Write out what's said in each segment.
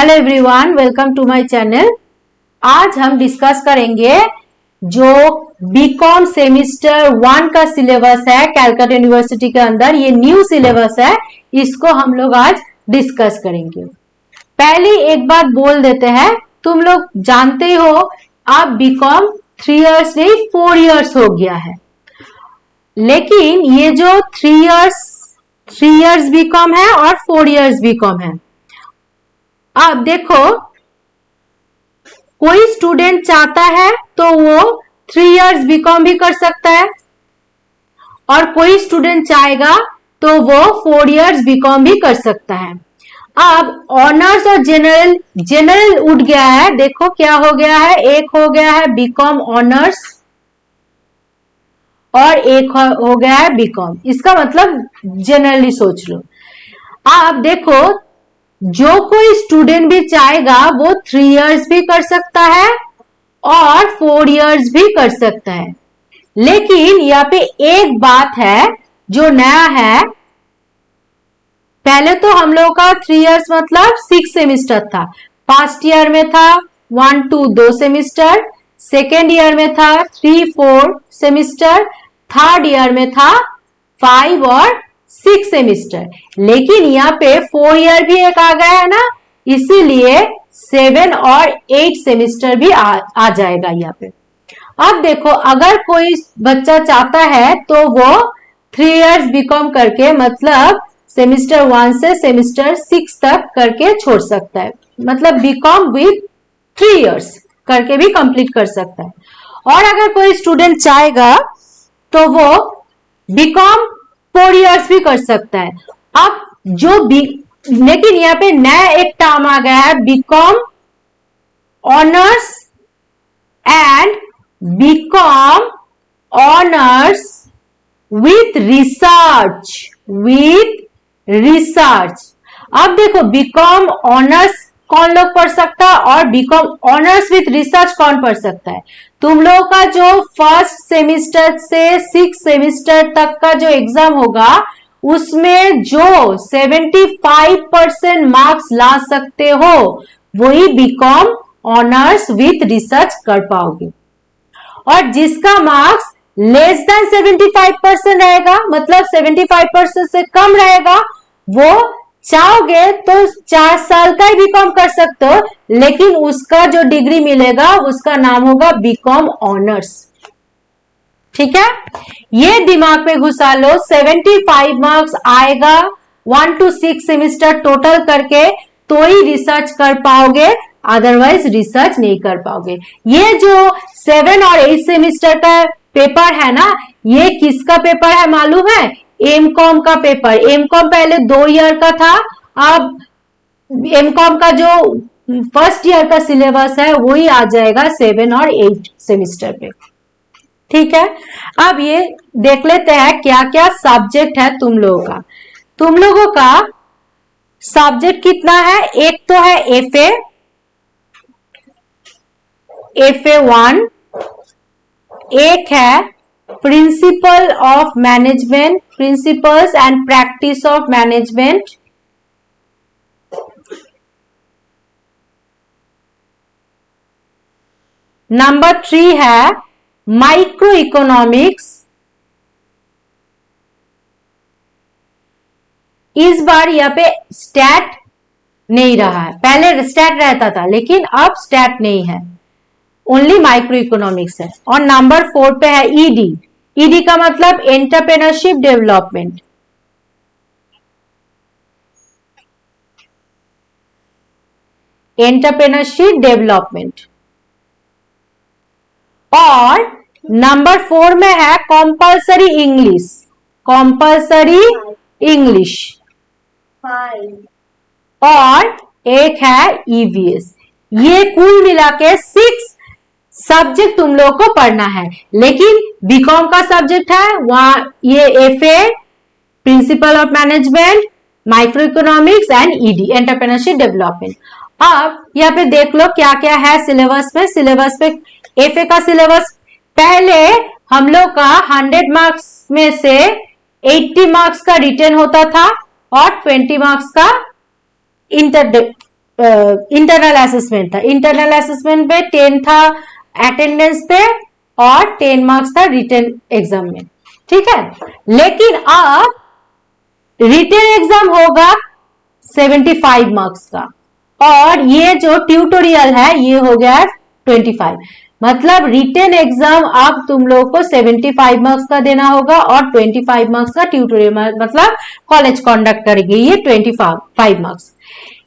Hello everyone, welcome to my channel. आज हम discuss करेंगे जो बीकॉम सेमिस्टर 1 का सिलेबस है कैलकाटा यूनिवर्सिटी के अंदर। ये न्यू सिलेबस है, इसको हम लोग आज डिस्कस करेंगे। पहले एक बात बोल देते हैं, तुम लोग जानते ही हो अब बीकॉम 3 इयर्स नहीं 4 इयर्स हो गया है, लेकिन ये जो 3 इयर्स बीकॉम है और 4 इयर्स बीकॉम है। अब देखो, कोई स्टूडेंट चाहता है तो वो 3 इयर्स बीकॉम भी कर सकता है और कोई स्टूडेंट चाहेगा तो वो 4 इयर्स बीकॉम भी कर सकता है। अब ऑनर्स और जनरल उठ गया है। देखो क्या हो गया है, एक हो गया है बीकॉम ऑनर्स और एक हो गया है बीकॉम। इसका मतलब जनरली सोच लो। अब देखो, जो कोई स्टूडेंट भी चाहेगा वो 3 इयर्स भी कर सकता है और 4 इयर्स भी कर सकता है। लेकिन यहाँ पे एक बात है जो नया है। पहले तो हम लोगों का 3 इयर्स मतलब 6 सेमिस्टर था। फर्स्ट ईयर में था 1 to 2 सेमिस्टर, सेकेंड ईयर में था 3, 4 सेमिस्टर, थर्ड ईयर में था 5 और 6 सेमिस्टर। लेकिन यहाँ पे 4 ईयर भी एक आ गया है ना, इसीलिए 7 और 8 सेमिस्टर भी आ जाएगा यहाँ पे। अब देखो, अगर कोई बच्चा चाहता है तो वो 3 इयर्स बीकॉम करके मतलब सेमिस्टर 1 से सेमिस्टर 6 तक करके छोड़ सकता है, मतलब बीकॉम विथ 3 इयर्स करके भी कंप्लीट कर सकता है। और अगर कोई स्टूडेंट चाहेगा तो वो बीकॉम 4 इयर्स भी कर सकता है। अब लेकिन यहाँ पे नया एक टर्म आ गया है, BCom honours and BCom honours with research. अब देखो, बीकॉम ऑनर्स कौन लोग पढ़ सकता है और बीकॉम ऑनर्स विथ रिसर्च कौन पढ़ सकता है। तुम लोगों का जो फर्स्ट सेमिस्टर से 6 सेमिस्टर तक का जो एग्जाम होगा उसमें जो 75% मार्क्स ला सकते हो वही बीकॉम ऑनर्स विथ रिसर्च कर पाओगे। और जिसका मार्क्स लेस देन 75% रहेगा, मतलब 75% से कम रहेगा, वो चाहोगे तो 4 साल का ही बीकॉम कर सकते हो, लेकिन उसका जो डिग्री मिलेगा उसका नाम होगा बीकॉम ऑनर्स। ठीक है, ये दिमाग में घुसा लो। 75 मार्क्स आएगा 1 to 6 सेमिस्टर टोटल करके तो ही रिसर्च कर पाओगे, अदरवाइज रिसर्च नहीं कर पाओगे। ये जो 7 और 8 सेमिस्टर का पेपर है ना, ये किसका पेपर है मालूम है? एमकॉम का पेपर। एमकॉम पहले 2 ईयर का था, अब एमकॉम का जो फर्स्ट ईयर का सिलेबस है वही आ जाएगा 7 और 8 सेमिस्टर पे। ठीक है, अब ये देख लेते हैं क्या क्या सब्जेक्ट है तुम लोगों का। तुम लोगों का सब्जेक्ट कितना है? एक तो है एफए 1, एक है principle of management, principles and practice of management, number 3 है माइक्रो इकोनॉमिक्स। इस बार यहाँ पे स्टैट नहीं रहा है, पहले स्टैट रहता था लेकिन अब स्टैट नहीं है, ओनली माइक्रो इकोनॉमिक्स है। और नंबर 4 पे है ईडी। ईडी का मतलब एंटरप्रेन्योरशिप डेवलपमेंट। Entrepreneurship development. और नंबर 4 में है कंपल्सरी इंग्लिश। Compulsory English. और एक है ईवीएस। ये कुल मिला के 6 सब्जेक्ट तुम लोगों को पढ़ना है। लेकिन बीकॉम का सब्जेक्ट है वहां ये FA, principle of management, micro economics and ED, entrepreneurship development. अब यहाँ पे देख लो क्या क्या है सिलेबस में। सिलेबस पे एफए का सिलेबस, पहले हम लोग का 100 मार्क्स में से 80 मार्क्स का रिटन होता था और 20 मार्क्स का इंटरनल असेसमेंट था, इंटरनल असेसमेंट पे 10 था अटेंडेंस पे और 10 मार्क्स था रिटन एग्जाम में, ठीक है। लेकिन अब रिटन एग्जाम होगा 75 मार्क्स का और ये जो ट्यूटोरियल है ये हो गया 25। मतलब रिटन एग्जाम अब तुम लोग को 75 मार्क्स का देना होगा और 25 मार्क्स का ट्यूटोरियल मतलब कॉलेज कंडक्ट करेगी ये 25 मार्क्स।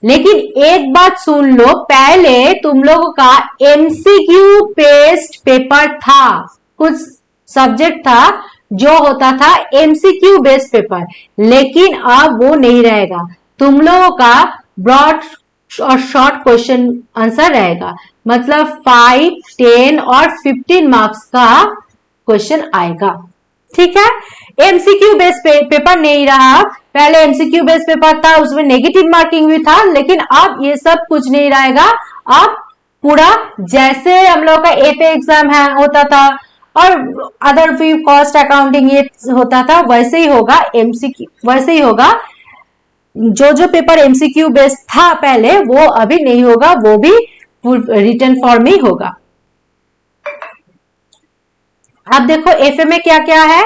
लेकिन एक बात सुन लो, पहले तुम लोगों का एमसीक्यू बेस्ड पेपर था, कुछ सब्जेक्ट था जो होता था एमसीक्यू बेस्ड पेपर, लेकिन अब वो नहीं रहेगा। तुम लोगों का ब्रॉड और शॉर्ट क्वेश्चन आंसर रहेगा, मतलब 5, 10 और 15 मार्क्स का क्वेश्चन आएगा, ठीक है। एमसीक्यू बेस्ड पेपर नहीं रहा, पहले एमसीक्यू बेस्ड पेपर था उसमें नेगेटिव मार्किंग भी था, लेकिन अब ये सब कुछ नहीं रहेगा। अब पूरा जैसे हम लोग का एफए एग्जाम है होता था और अदर भी कॉस्ट अकाउंटिंग ये होता था, वैसे ही होगा एमसीक्यू, वैसे ही होगा। जो पेपर एमसीक्यू बेस्ड था पहले वो अभी नहीं होगा, वो भी रिटन फॉर्म में होगा। अब देखो एफए में क्या क्या है।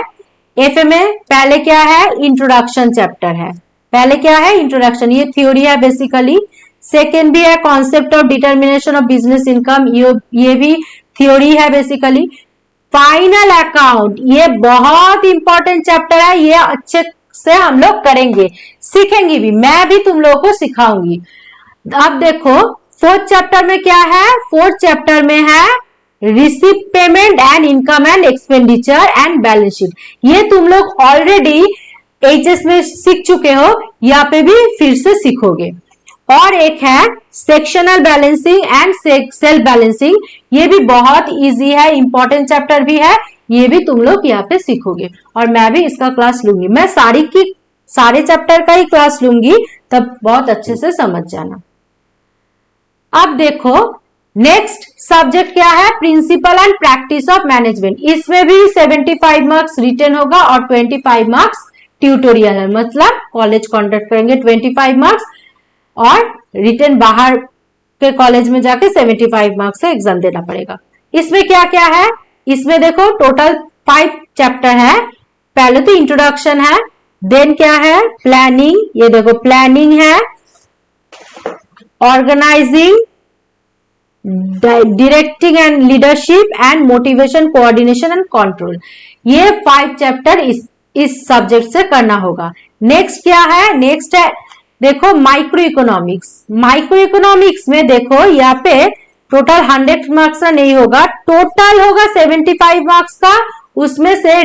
एफए में पहले क्या है, इंट्रोडक्शन चैप्टर है। पहले क्या है, इंट्रोडक्शन, ये थ्योरी है बेसिकली। सेकेंड भी है concept of determination of business income, ये भी थ्योरी है बेसिकली। फाइनल अकाउंट, ये बहुत इंपॉर्टेंट चैप्टर है, ये अच्छे से हम लोग करेंगे, सीखेंगे भी, मैं भी तुम लोगों को सिखाऊंगी। अब देखो फोर्थ चैप्टर में क्या है, फोर्थ चैप्टर में है receive payment and income and expenditure and balance sheet. ये तुम लोग ऑलरेडी एचएस में सीख चुके हो, यहाँ पे भी फिर से सीखोगे। और एक है sectional balancing and self balancing, ये भी बहुत इजी है, इंपॉर्टेंट चैप्टर भी है, ये भी तुम लोग यहाँ पे सीखोगे और मैं भी इसका क्लास लूंगी। मैं सारे चैप्टर का ही क्लास लूंगी, तब बहुत अच्छे से समझ जाना। अब देखो नेक्स्ट सब्जेक्ट क्या है, principle and practice of management. इसमें भी 75 मार्क्स रिटन होगा और 25 मार्क्स ट्यूटोरियल है, मतलब कॉलेज कंडक्ट करेंगे 25 मार्क्स और रिटन बाहर के कॉलेज में जाके 75 मार्क्स का एग्जाम देना पड़ेगा। इसमें क्या क्या है, इसमें देखो टोटल 5 चैप्टर है। पहले तो इंट्रोडक्शन है, देन क्या है प्लानिंग, ये देखो प्लानिंग है, organising, directing and leadership and motivation, coordination and control. ये 5 चैप्टर इस सब्जेक्ट से करना होगा। नेक्स्ट क्या है, नेक्स्ट है देखो माइक्रो इकोनॉमिक्स। माइक्रो इकोनॉमिक्स में देखो यहाँ पे टोटल 100 मार्क्स का नहीं होगा, टोटल होगा 75 मार्क्स का, उसमें से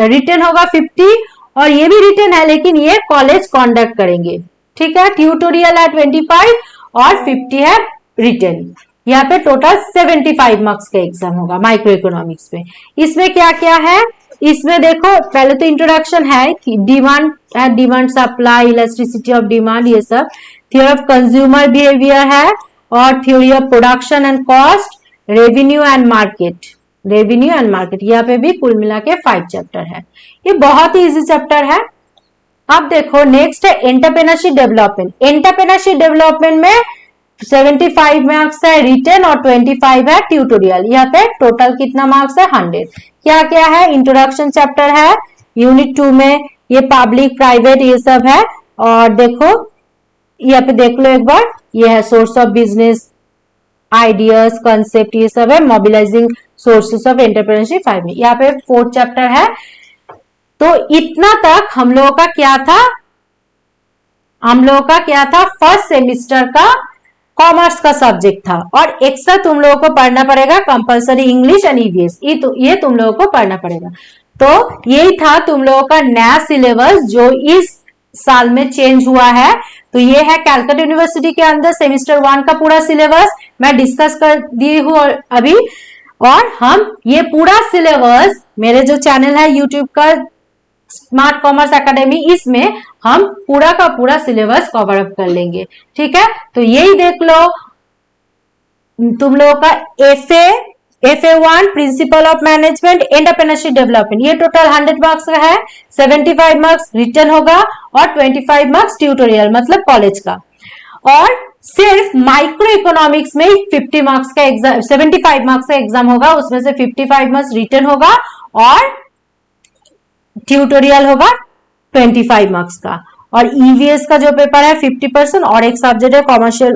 रिटन होगा 50 और ये भी रिटन है लेकिन ये कॉलेज कंडक्ट करेंगे, ठीक है। ट्यूटोरियल है 25 और 50 है रिटन। यहाँ पे टोटल 75 मार्क्स का एग्जाम होगा माइक्रो इकोनॉमिक्स में। इसमें क्या क्या है, इसमें देखो पहले तो इंट्रोडक्शन है, demand supply, elasticity of demand, ये सब। थ्योरी ऑफ कंज्यूमर बिहेवियर है और theory of production and cost, revenue and market, revenue and market. यहाँ पे भी कुल मिला के 5 चैप्टर है, ये बहुत ही इजी चैप्टर है। अब देखो नेक्स्ट है एंटरप्रेन्योरशिप डेवलपमेंट। एंटरप्रेन्योरशिप डेवलपमेंट में 75 मार्क्स है रिटन और 25 है ट्यूटोरियल। यहाँ पे टोटल कितना मार्क्स है 100। क्या क्या है, इंट्रोडक्शन चैप्टर है, यूनिट 2 में ये पब्लिक प्राइवेट ये सब है। और देखो यहाँ पे देख लो एक बार, ये है source of business ideas, concept, ये सब है, मोबिलाइजिंग सोर्सेस ऑफ एंटरप्रेन्योरशिप 5 में। यहाँ पे 4th चैप्टर है। तो इतना तक हम लोगों का क्या था, फर्स्ट सेमिस्टर का कॉमर्स का सब्जेक्ट था। और एक्स्ट्रा तुम लोगों को पढ़ना पड़ेगा कंपलसरी इंग्लिश एंड ईवीएस, ये तुम लोगों को पढ़ना पड़ेगा। तो यही था तुम लोगों का नया सिलेबस जो इस साल में चेंज हुआ है। तो ये है कैलकाटा यूनिवर्सिटी के अंदर सेमिस्टर 1 का पूरा सिलेबस मैं डिस्कस कर दी हूँ अभी। और हम ये पूरा सिलेबस मेरे जो चैनल है यूट्यूब का स्मार्ट कॉमर्स एकेडमी, इसमें हम पूरा का पूरा सिलेबस कवर अप कर लेंगे, ठीक है। तो यही देख लो तुम लोगों का FA1 principle of management entrepreneurship development, ये टोटल 100 मार्क्स का है, 75 मार्क्स रिटन होगा और 25 मार्क्स ट्यूटोरियल मतलब कॉलेज का। और सिर्फ माइक्रो इकोनॉमिक्स में 50 मार्क्स का एग्जाम, 75 मार्क्स का एग्जाम होगा, उसमें से 55 मार्क्स रिटन होगा और ट्यूटोरियल होगा 25 मार्क्स का। और ईवीएस का जो पेपर है 50% और एक सब्जेक्ट है कॉमर्शियल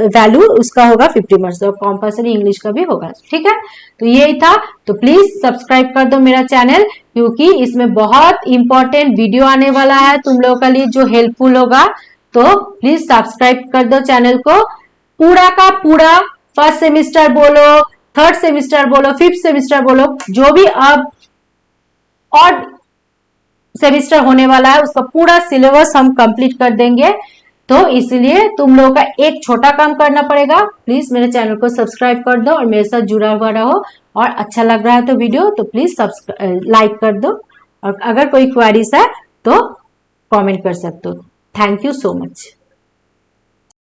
वैल्यू, उसका होगा 50 मार्क्स और कंपल्सरी इंग्लिश का भी होगा। ठीक है, तो यही था। तो प्लीज सब्सक्राइब कर दो मेरा चैनल, क्योंकि इसमें बहुत इंपॉर्टेंट वीडियो आने वाला है तुम लोगों के लिए जो हेल्पफुल होगा। तो प्लीज सब्सक्राइब कर दो चैनल को। पूरा का पूरा फर्स्ट सेमिस्टर बोलो, थर्ड सेमिस्टर बोलो, फिफ्थ सेमिस्टर बोलो, जो भी अब और सेमिस्टर होने वाला है उसका पूरा सिलेबस हम कंप्लीट कर देंगे। तो इसलिए तुम लोगों का एक छोटा काम करना पड़ेगा, प्लीज मेरे चैनल को सब्सक्राइब कर दो और मेरे साथ जुड़ा हुआ रहो। और अच्छा लग रहा है तो वीडियो तो प्लीज लाइक कर दो, और अगर कोई क्वेरीज है तो कमेंट कर सकते हो। Thank you so much.